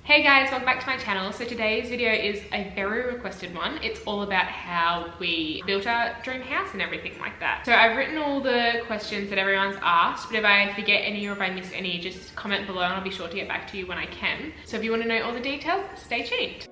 Hey guys, welcome back to my channel. So today's video is a very requested one. It's all about how we built our dream house and everything like that. So I've written all the questions that everyone's asked, but if I forget any or if I miss any, just comment below and I'll be sure to get back to you when I can. So if you want to know all the details, stay tuned.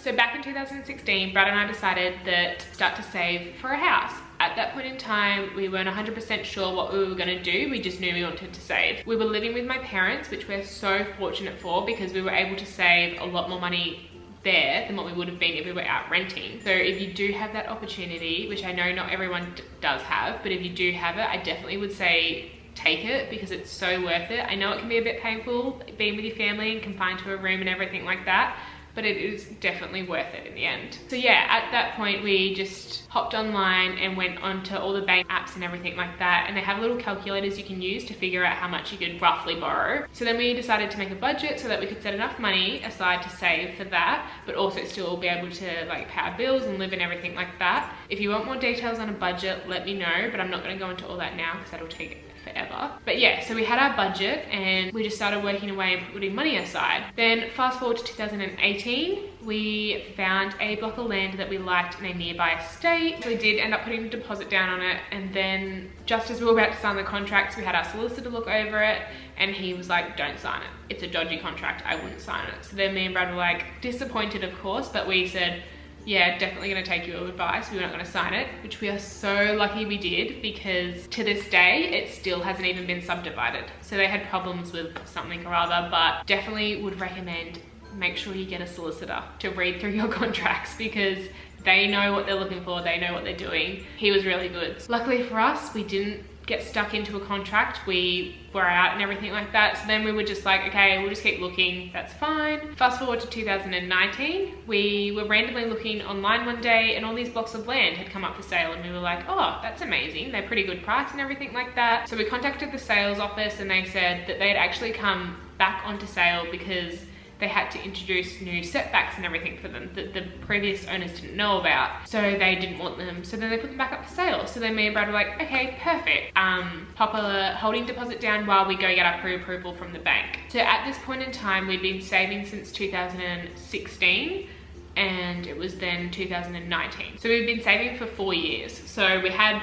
So back in 2016, Brad and I decided that start to save for a house. At that point in time, we weren't 100% sure what we were going to do. We just knew we wanted to save. We were living with my parents, which we're so fortunate for because we were able to save a lot more money there than what we would have been if we were out renting. So if you do have that opportunity, which I know not everyone does have, but if you do have it, I definitely would say take it because it's so worth it. I know it can be a bit painful being with your family and confined to a room and everything like that, but it is definitely worth it in the end. So yeah, at that point we just hopped online and went onto all the bank apps and everything like that, and they have little calculators you can use to figure out how much you could roughly borrow. So then we decided to make a budget so that we could set enough money aside to save for that, but also still be able to like pay our bills and live and everything like that. If you want more details on a budget, let me know, but I'm not gonna go into all that now because that'll take forever. But yeah, so we had our budget and we just started working away and putting money aside. Then fast forward to 2018, we found a block of land that we liked in a nearby estate. So we did end up putting a deposit down on it, and then just as we were about to sign the contracts, we had our solicitor look over it and he was like, don't sign it. It's a dodgy contract, I wouldn't sign it. So then me and Brad were like disappointed, of course, but we said, yeah, definitely gonna take your advice. We were not gonna sign it, which we are so lucky we did because to this day, it still hasn't even been subdivided. So they had problems with something or other, but definitely would recommend make sure you get a solicitor to read through your contracts because they know what they're looking for, they know what they're doing. He was really good. Luckily for us, we didn't get stuck into a contract. We were out and everything like that. So then we were just like, okay, we'll just keep looking, that's fine. Fast forward to 2019, we were randomly looking online one day and all these blocks of land had come up for sale and we were like, oh, that's amazing. They're pretty good price and everything like that. So we contacted the sales office and they said that they'd actually come back onto sale because they had to introduce new setbacks and everything for them that the previous owners didn't know about. So they didn't want them. So then they put them back up for sale. So then me and Brad were like, okay, perfect. Pop a holding deposit down while we go get our pre-approval from the bank. So at this point in time, we'd been saving since 2016. And it was then 2019. So we've been saving for 4 years. So we had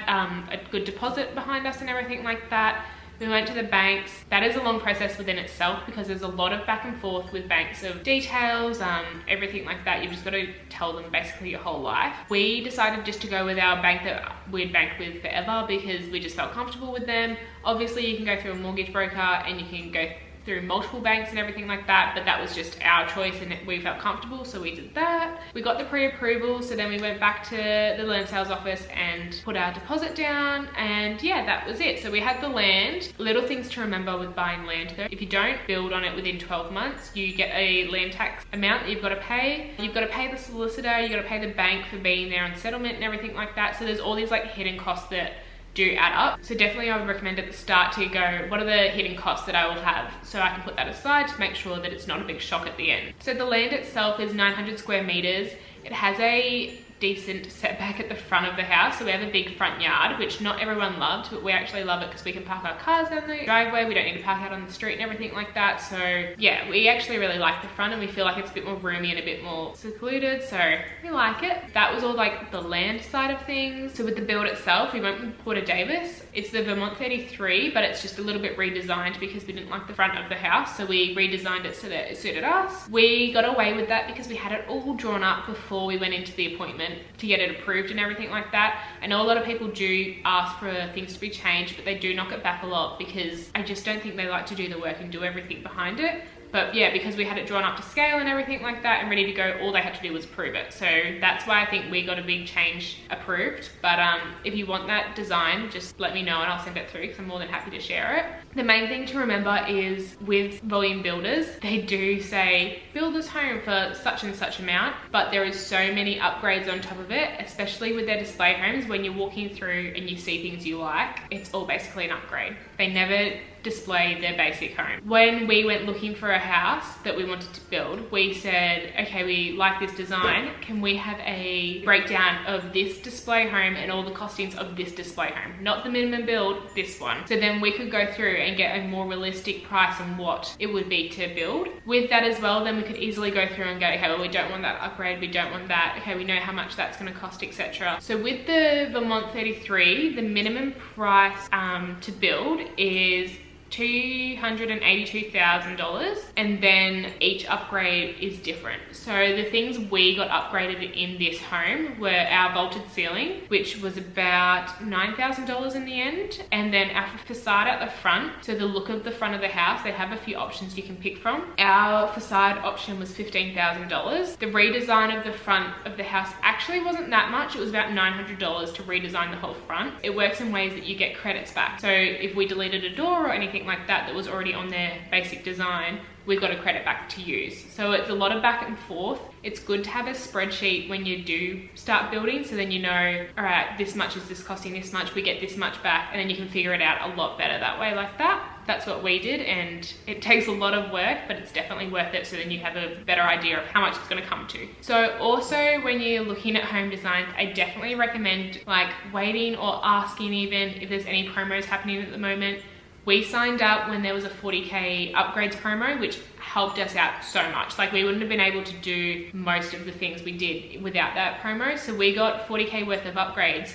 a good deposit behind us and everything like that. We went to the banks. That is a long process within itself because there's a lot of back and forth with banks of details, everything like that. You've just got to tell them basically your whole life. We decided just to go with our bank that we'd banked with forever because we just felt comfortable with them. Obviously you can go through a mortgage broker and you can go through multiple banks and everything like that, but that was just our choice and we felt comfortable, so we did that. We got the pre-approval, so then we went back to the land sales office and put our deposit down, and yeah, that was it. So we had the land. Little things to remember with buying land though: if you don't build on it within 12 months, you get a land tax amount that you've got to pay. You've got to pay the solicitor, you've got to pay the bank for being there on settlement and everything like that. So there's all these like hidden costs that do add up. So definitely I would recommend at the start to go, what are the hidden costs that I will have? So I can put that aside to make sure that it's not a big shock at the end. So the land itself is 900 square meters. It has a decent setback at the front of the house. So we have a big front yard, which not everyone loved, but we actually love it because we can park our cars down the driveway. We don't need to park out on the street and everything like that. So yeah, we actually really like the front and we feel like it's a bit more roomy and a bit more secluded. So we like it. That was all like the land side of things. So with the build itself, we went with Porter Davis. It's the Vermont 33, but it's just a little bit redesigned because we didn't like the front of the house. So we redesigned it so that it suited us. We got away with that because we had it all drawn up before we went into the appointment to get it approved and everything like that. I know a lot of people do ask for things to be changed, but they do knock it back a lot because I just don't think they like to do the work and do everything behind it. But yeah, because we had it drawn up to scale and everything like that and ready to go, all they had to do was approve it. So that's why I think we got a big change approved. But if you want that design, just let me know and I'll send it through because I'm more than happy to share it. The main thing to remember is with volume builders, they do say build this home for such and such amount, but there is so many upgrades on top of it, especially with their display homes. When you're walking through and you see things you like, it's all basically an upgrade. They never display their basic home. When we went looking for a house that we wanted to build, we said, okay, we like this design. Can we have a breakdown of this display home and all the costings of this display home? Not the minimum build, this one. So then we could go through and get a more realistic price on what it would be to build. With that as well, then we could easily go through and go, okay, well, we don't want that upgrade, we don't want that, okay, we know how much that's going to cost, etc. So with the Vermont 33, the minimum price to build is $282,000, and then each upgrade is different. So the things we got upgraded in this home were our vaulted ceiling, which was about $9,000 in the end, and then our facade at the front. So the look of the front of the house, they have a few options you can pick from. Our facade option was $15,000. The redesign of the front of the house actually wasn't that much. It was about $900 to redesign the whole front. It works in ways that you get credits back. So if we deleted a door or anything like that was already on their basic design, we've got a credit back to use. So it's a lot of back and forth. It's good to have a spreadsheet when you do start building, so then you know, all right, this much is this costing this much, we get this much back, and then you can figure it out a lot better that way like that. That's what we did, and it takes a lot of work, but it's definitely worth it, so then you have a better idea of how much it's going to come to. So also when you're looking at home designs, I definitely recommend like waiting or asking even if there's any promos happening at the moment. We signed up when there was a 40K upgrades promo, which helped us out so much. Like we wouldn't have been able to do most of the things we did without that promo. So we got 40K worth of upgrades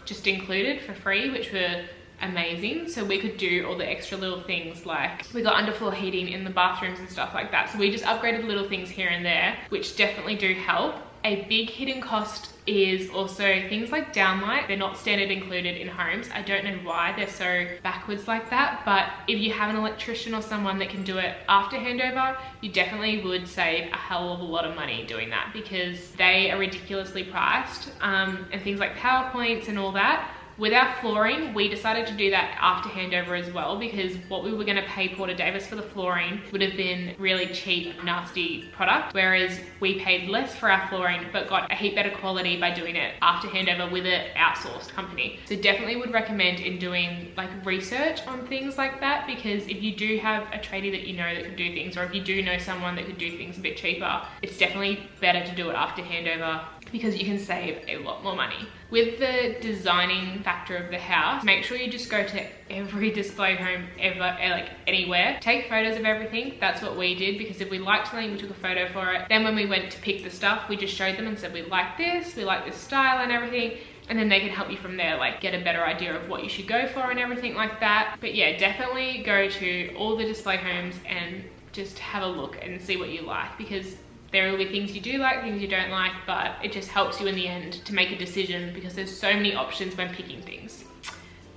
just included for free, which were amazing. So we could do all the extra little things, like we got underfloor heating in the bathrooms and stuff like that. So we just upgraded little things here and there, which definitely do help. A big hidden cost is also things like downlight. They're not standard included in homes. I don't know why they're so backwards like that, but if you have an electrician or someone that can do it after handover, you definitely would save a hell of a lot of money doing that, because they are ridiculously priced, and things like PowerPoints and all that. With our flooring, we decided to do that after handover as well, because what we were going to pay Porter Davis for the flooring would have been really cheap, nasty product, whereas we paid less for our flooring but got a heap better quality by doing it after handover with an outsourced company. So definitely would recommend in doing like research on things like that, because if you do have a tradie that you know that could do things, or if you do know someone that could do things a bit cheaper, it's definitely better to do it after handover, because you can save a lot more money. With the designing factor of the house, make sure you just go to every display home ever, like anywhere. Take photos of everything. That's what we did, because if we liked something, we took a photo for it. Then when we went to pick the stuff, we just showed them and said, we like this style and everything. And then they can help you from there, like get a better idea of what you should go for and everything like that. But yeah, definitely go to all the display homes and just have a look and see what you like, because there will be things you do like, things you don't like, but it just helps you in the end to make a decision, because there's so many options when picking things.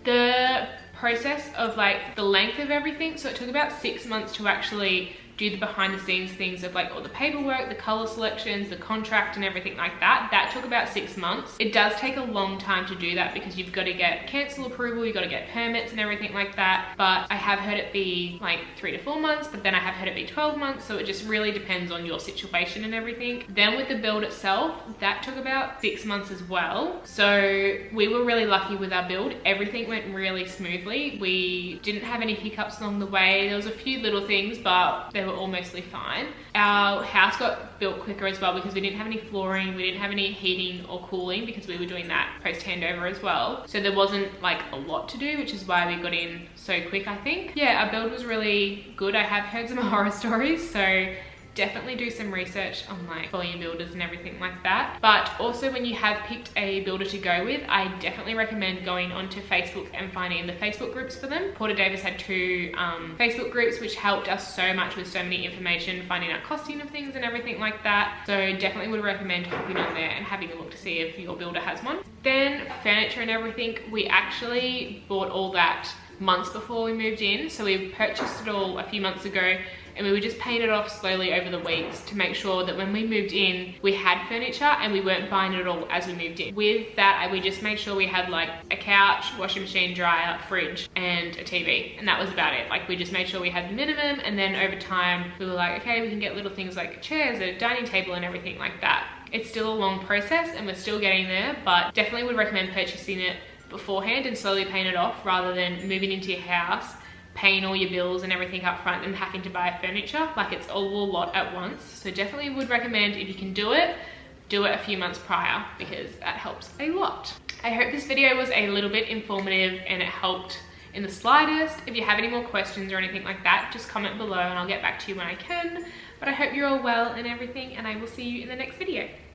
The process of like the length of everything, so it took about 6 months to actually do the behind the scenes things of like all the paperwork, the color selections, the contract and everything like that. That took about 6 months. It does take a long time to do that, because you've got to get council approval, you've got to get permits and everything like that. But I have heard it be like 3 to 4 months, but then I have heard it be 12 months. So it just really depends on your situation and everything. Then with the build itself, that took about 6 months as well. So we were really lucky with our build. Everything went really smoothly. We didn't have any hiccups along the way. There was a few little things, but they were all mostly fine. Our house got built quicker as well, because we didn't have any flooring, we didn't have any heating or cooling, because we were doing that post handover as well. So there wasn't like a lot to do, which is why we got in so quick, I think. Yeah, our build was really good. I have heard some horror stories, so definitely do some research on like volume builders and everything like that. But also when you have picked a builder to go with, I definitely recommend going onto Facebook and finding the Facebook groups for them. Porter Davis had 2 Facebook groups, which helped us so much with so many information, finding out costing of things and everything like that. So definitely would recommend hopping on there and having a look to see if your builder has one. Then furniture and everything, we actually bought all that months before we moved in. So we purchased it all a few months ago, and we would just paint it off slowly over the weeks to make sure that when we moved in, we had furniture and we weren't buying it all as we moved in. With that, we just made sure we had like a couch, washing machine, dryer, fridge, and a TV. And that was about it. Like we just made sure we had the minimum, and then over time, we were like, okay, we can get little things like chairs, a dining table and everything like that. It's still a long process and we're still getting there, but definitely would recommend purchasing it beforehand and slowly paying it off, rather than moving into your house, paying all your bills and everything up front and having to buy furniture. Like it's all a lot at once. So definitely would recommend, if you can do it a few months prior, because that helps a lot. I hope this video was a little bit informative and it helped in the slightest. If you have any more questions or anything like that, just comment below and I'll get back to you when I can. But I hope you're all well and everything, and I will see you in the next video.